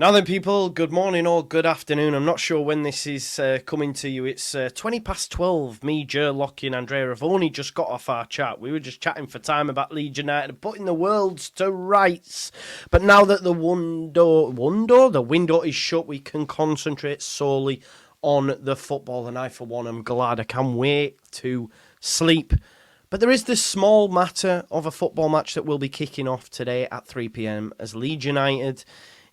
Now then, people, good morning or good afternoon. I'm not sure when this is coming to you. It's 20 past 12. Me, Joe, Lockie and Andrea have only just got off our chat. We were just chatting for time about Leeds United and putting the worlds to rights. But now that the window is shut, we can concentrate solely on the football. And I, for one, am glad. I can't wait to sleep. But there is this small matter of a football match that will be kicking off today at 3 p.m. as Leeds United,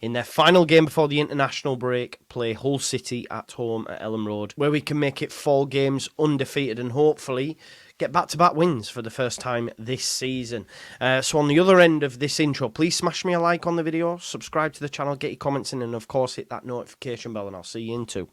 in their final game before the international break, play Hull City at home at Elland Road, where we can make it 4 games undefeated and hopefully get back-to-back wins for the first time this season. So on the other end of this intro, please smash me a like on the video, subscribe to the channel, get your comments in, and of course hit that notification bell, and I'll see you in 2.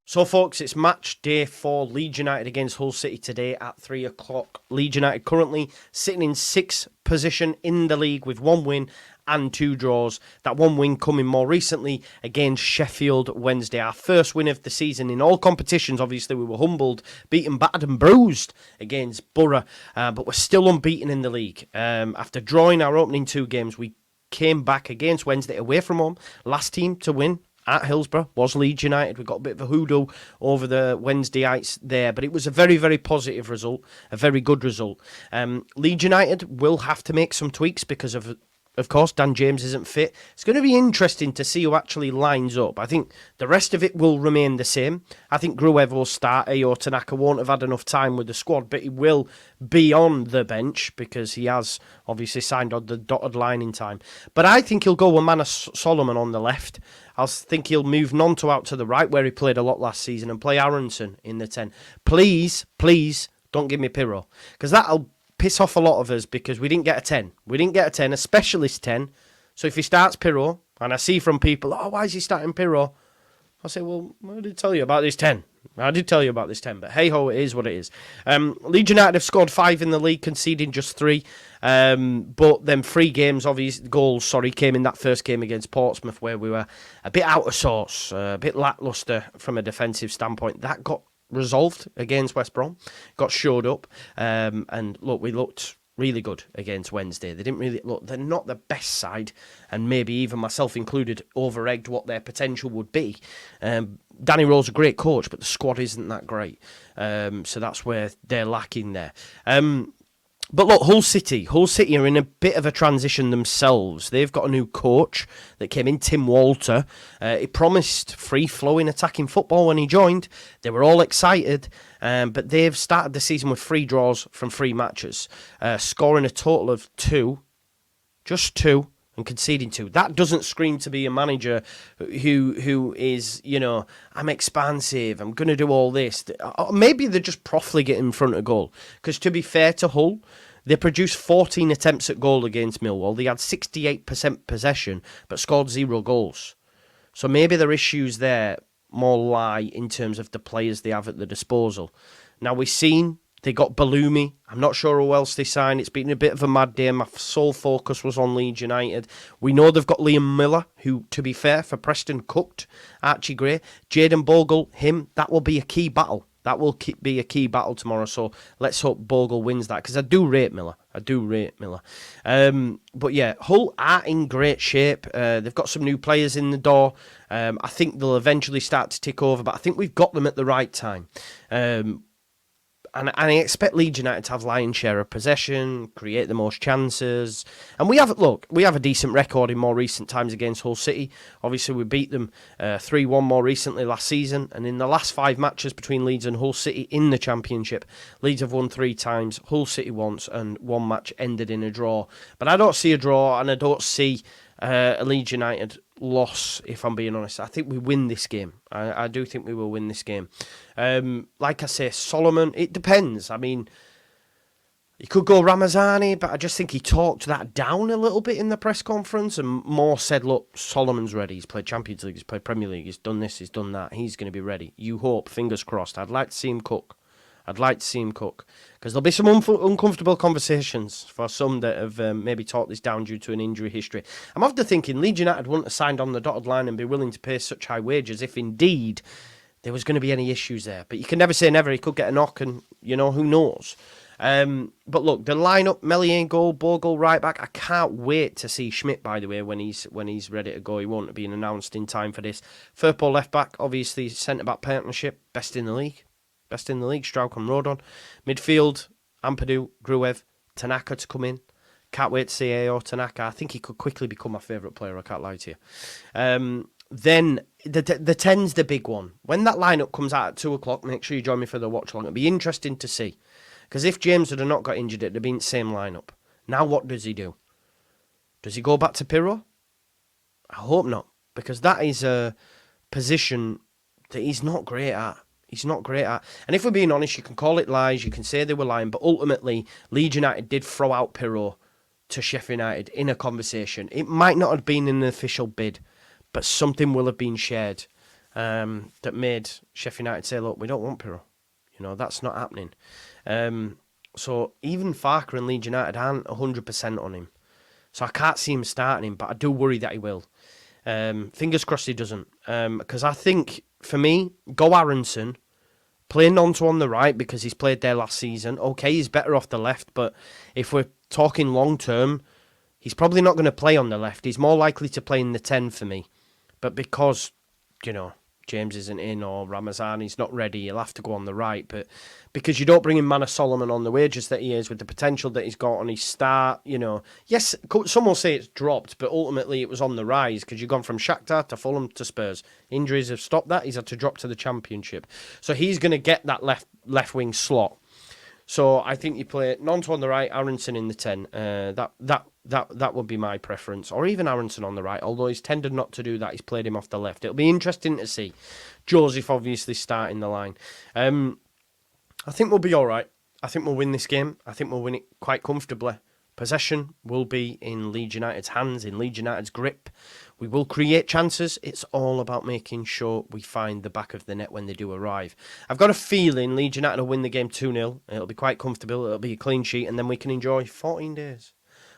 So, folks, it's match day 4. Leeds United against Hull City today at 3 o'clock. Leeds United currently sitting in 6th position in the league with 1 win and 2 draws. That 1 win coming more recently against Sheffield Wednesday. Our first win of the season in all competitions. Obviously, we were humbled, beaten, battered and bruised against Borough. But we're still unbeaten in the league. After drawing our opening 2 games, we came back against Wednesday away from home. Last team to win at Hillsborough was Leeds United. We got a bit of a hoodoo over the Wednesdayites there, but it was a very, very positive result, a very good result. Leeds United will have to make some tweaks because of course, Dan James isn't fit. It's going to be interesting to see who actually lines up. I think the rest of it will remain the same. I think Gruev will start. Ayo Tanaka won't have had enough time with the squad, but he will be on the bench because he has obviously signed on the dotted line in time. But I think he'll go with Manus Solomon on the left. I think he'll move Nonto out to the right, where he played a lot last season, and play Aronson in the 10. Please, don't give me Pirro, because that'll piss off a lot of us because we didn't get a 10. We didn't get a 10, a specialist 10. So if he starts Pirro, and I see from people, why is he starting Pirro? I say, well, I did tell you about this 10. But hey-ho, it is what it is. Leeds United have scored 5 in the league, conceding just 3. But them 3 goals, came in that first game against Portsmouth, where we were a bit out of sorts, a bit lacklustre from a defensive standpoint. That got resolved against West Brom, got showed up, and look, we looked really good against Wednesday. They didn't really look, they're not the best side, and maybe even myself included over-egged what their potential would be. Danny Rowe's a great coach, but the squad isn't that great, so that's where they're lacking there. But look, Hull City are in a bit of a transition themselves. They've got a new coach that came in, Tim Walter. He promised free-flowing attacking football when he joined. They were all excited, but they've started the season with 3 draws from 3 matches, scoring a total of 2, just 2, and conceding 2. That doesn't scream to be a manager who is, I'm expansive, I'm going to do all this. Or maybe they're just profligate in front of goal. Because to be fair to Hull, they produced 14 attempts at goal against Millwall. They had 68% possession, but scored 0 goals. So maybe their issues there more lie in terms of the players they have at their disposal. Now, we've seen they got Balumi. I'm not sure who else they signed. It's been a bit of a mad day. My sole focus was on Leeds United. We know they've got Liam Miller, who, to be fair, for Preston cooked Archie Gray. Jayden Bogle, that will be a key battle. That will be a key battle tomorrow. So let's hope Bogle wins that, because I do rate Miller. But yeah, Hull are in great shape. They've got some new players in the door. I think they'll eventually start to tick over, but I think we've got them at the right time. And I expect Leeds United to have lion's share of possession, create the most chances. And we have a decent record in more recent times against Hull City. Obviously, we beat them 3-1 more recently last season. And in the last 5 matches between Leeds and Hull City in the Championship, Leeds have won 3 times, Hull City once, and 1 match ended in a draw. But I don't see a draw, and I don't see a Leeds United loss, if I'm being honest. I think we win this game. I do think we will win this game. Like I say, Solomon, it depends. I mean, he could go Ramazani, but I just think he talked that down a little bit in the press conference and more said, look, Solomon's ready. He's played Champions League, he's played Premier League, he's done this, he's done that. He's going to be ready. You hope, fingers crossed. I'd like to see him cook. I'd like to see him cook. Because there'll be some uncomfortable conversations for some that have maybe talked this down due to an injury history. I'm often thinking Leeds United wouldn't have signed on the dotted line and be willing to pay such high wages if indeed there was going to be any issues there. But you can never say never. He could get a knock and, who knows. But look, the lineup, Meslier goal, Bogle right back. I can't wait to see Schmidt, by the way, when he's ready to go. He won't have been announced in time for this. Firpo left back, obviously centre-back partnership, best in the league. Best in the league, Strauch and Rodon. Midfield, Ampadu, Gruev, Tanaka to come in. Can't wait to see AO Tanaka. I think he could quickly become my favourite player, I can't lie to you. Then the 10's the big one. When that lineup comes out at 2 o'clock, make sure you join me for the watch along. It'll be interesting to see. Because if James had not got injured, it'd have been the same lineup. Now what does he do? Does he go back to Pirro? I hope not. Because that is a position that he's not great at. He's not great at. And if we're being honest, you can call it lies, you can say they were lying, but ultimately, Leeds United did throw out Pirro to Sheffield United in a conversation. It might not have been an official bid, but something will have been shared that made Sheffield United say, look, we don't want Pirro. That's not happening. So even Farker and Leeds United aren't 100% on him. So I can't see him starting him, but I do worry that he will. Fingers crossed he doesn't. Because I think, for me, go Aronson. Play Nonto on the right because he's played there last season. Okay, he's better off the left, but if we're talking long term, he's probably not going to play on the left. He's more likely to play in the 10 for me. But because, James isn't in or Ramazani's not ready, he'll have to go on the right. But because you don't bring in Manor Solomon on the wages that he is, with the potential that he's got on his start, yes, some will say it's dropped, but ultimately it was on the rise because you've gone from Shakhtar to Fulham to Spurs. Injuries have stopped that. He's had to drop to the Championship. So he's going to get that left wing slot. So I think you play Nonto on the right, Aronson in the 10. That would be my preference. Or even Aronson on the right, although he's tended not to do that. He's played him off the left. It'll be interesting to see. Joseph obviously starting the line. I think we'll be all right. I think we'll win this game. I think we'll win it quite comfortably. Possession will be in Leeds United's hands, in Leeds United's grip. We will create chances. It's all about making sure we find the back of the net when they do arrive. I've got a feeling Leeds United will win the game 2-0. It'll be quite comfortable. It'll be a clean sheet, and then we can enjoy 14 days.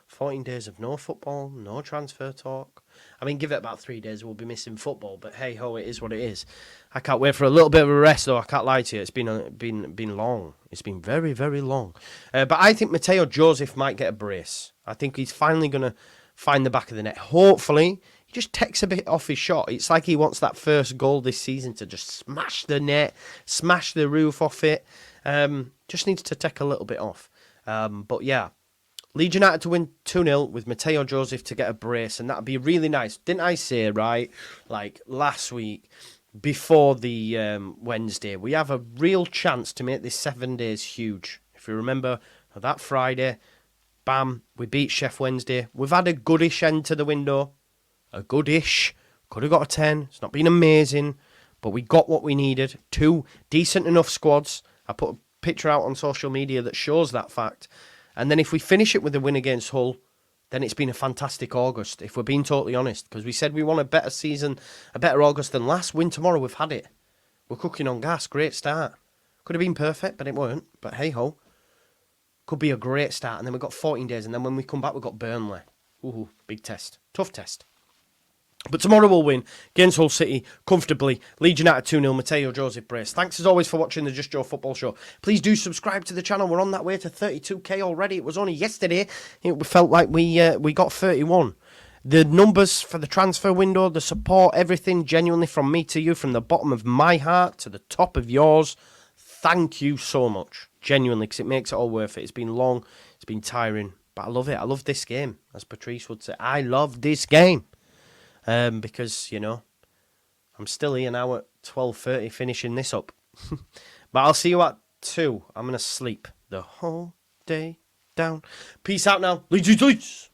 14 days of no football, no transfer talk. I mean, give it about 3 days, we'll be missing football, but hey-ho, it is what it is. I can't wait for a little bit of a rest, though. I can't lie to you. It's been long. It's been very, very long. But I think Mateo Joseph might get a brace. I think he's finally going to find the back of the net. Hopefully, he just takes a bit off his shot. It's like he wants that first goal this season to just smash the net, smash the roof off it. Just needs to take a little bit off. But yeah. Leeds United to win 2-0 with Mateo Joseph to get a brace, and that would be really nice. Didn't I say, right, like last week, before the Wednesday, we have a real chance to make this 7 days huge. If you remember, that Friday, bam, we beat Chef Wednesday. We've had a goodish end to the window. A goodish. Could have got a 10. It's not been amazing, but we got what we needed. 2 decent enough squads. I put a picture out on social media that shows that fact. And then if we finish it with a win against Hull, then it's been a fantastic August, if we're being totally honest. Because we said we want a better season, a better August than last. Win tomorrow, we've had it. We're cooking on gas. Great start. Could have been perfect, but it weren't. But hey-ho. Could be a great start. And then we've got 14 days. And then when we come back, we've got Burnley. Ooh, big test. Tough test. But tomorrow we'll win against Hull City comfortably. Leeds United 2-0, Mateo Joseph brace. Thanks as always for watching the Just Joe Football Show. Please do subscribe to the channel. We're on that way to 32k already. It was only yesterday. It felt like we got 31. The numbers for the transfer window, the support, everything genuinely from me to you, from the bottom of my heart to the top of yours. Thank you so much. Genuinely, because it makes it all worth it. It's been long. It's been tiring. But I love it. I love this game, as Patrice would say. I love this game. Because, I'm still here now at 12:30 finishing this up. But I'll see you at 2. I'm going to sleep the whole day down. Peace out now. Leeds.